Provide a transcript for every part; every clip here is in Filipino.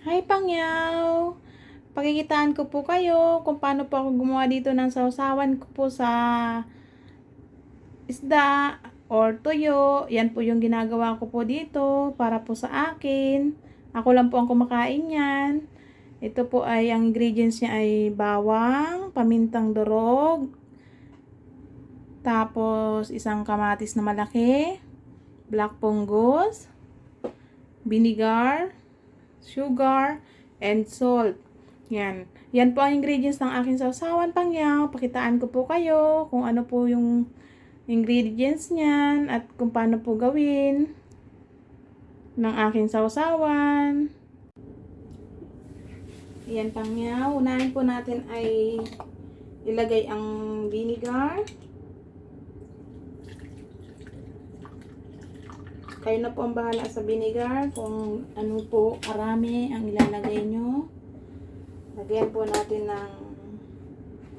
Hi Pangyaw! Pakikitaan ko po kayo kung paano po ako gumawa dito ng sausawan ko po sa isda or tuyo. Yan po yung ginagawa ko po dito para po sa akin. Ako lang po ang kumakain yan. Ito po ay, ang ingredients niya ay bawang, pamintang durog, tapos isang kamatis na malaki, black punggos, vinegar, sugar, and salt. Yan. Yan po ang ingredients ng aking sausawan, Pangyaw. Pakitaan ko po kayo kung ano po yung ingredients niyan at kung paano po gawin ng aking sausawan. Yan, Pangyaw. Unahin po natin ay ilagay ang vinegar. Kayo na po ang bahala sa vinegar kung ano po karami ang ilalagay nyo. Lagyan po natin ng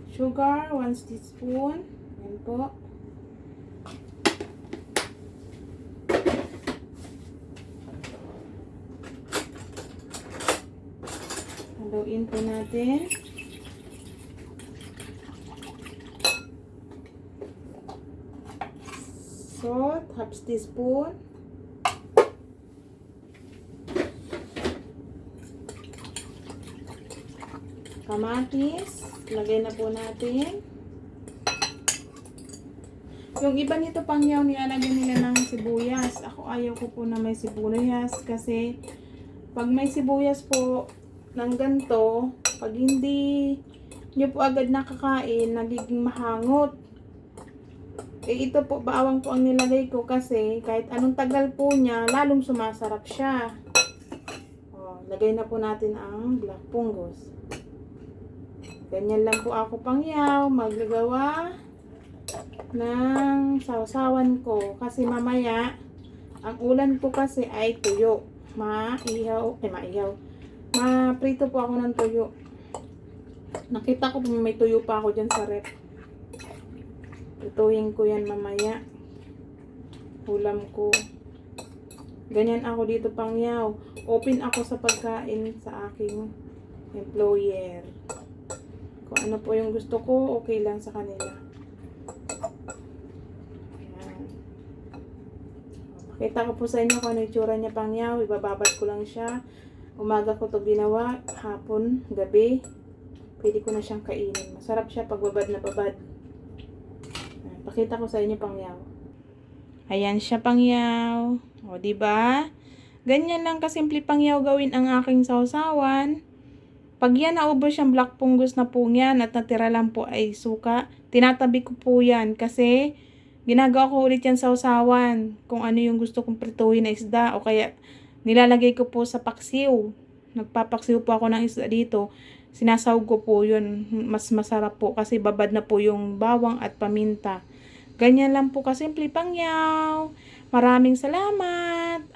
sugar, 1 teaspoon. Yan po. Haluin po natin. Salt, half teaspoon. Kamatis, lagay na po natin. Yung iba nito, Pangyaw, nilalagyan nila ng sibuyas. Ako ayaw ko po na may sibuyas kasi pag may sibuyas po ng ganito, pag hindi nyo po agad nakakain, nagiging mahangot. Ito po, bawang po ang nilagay ko kasi kahit anong tagal po niya, lalong sumasarap siya. Lagay na po natin ang black punggos. Ganyan lang po ako, Pangyaw, maggagawa ng sausawan ko. Kasi mamaya, ang ulan po kasi ay tuyo. Maprito po ako ng tuyo. Nakita ko po may tuyo pa ako dyan sa rep. Ituhin ko yan mamaya. Ulam ko. Ganyan ako dito, Pangyaw. Open ako sa pagkain sa aking employer. Kung ano po yung gusto ko, okay lang sa kanila. Ayan. Pakita ko po sa inyo kung ano yung tsura niya, Pangyaw. Ibababad ko lang siya. Umaga ko to ginawa. Hapon, gabi. Pwede ko na siyang kainin. Masarap siya pag babad na babad. Ayan. Pakita ko sa inyo, Pangyaw. Ayan siya, Pangyaw. O, diba? Ganyan lang kasimple, Pangyaw, gawin ang aking sausawan. Pag yan naubos yung black punggos na po yan at natira lang po ay suka, tinatabi ko po yan kasi ginagawa ko ulit yan sa sausawan. Kung ano yung gusto kong prituhin na isda o kaya nilalagay ko po sa paksiw. Nagpapaksiw po ako ng isda dito. Sinasawag ko po yun. Mas masarap po kasi babad na po yung bawang at paminta. Ganyan lang po kasimple, Pangyaw. Maraming salamat.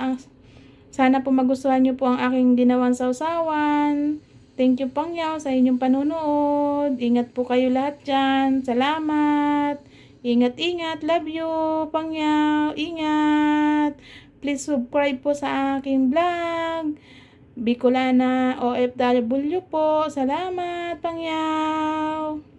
Sana po magustuhan nyo po ang aking ginawang sausawan. Thank you, Pangyaw, sa inyong panunood. Ingat po kayo lahat dyan. Salamat. Ingat. Love you, Pangyaw. Ingat. Please subscribe po sa aking vlog. Bicolana OFW po. Salamat, Pangyaw.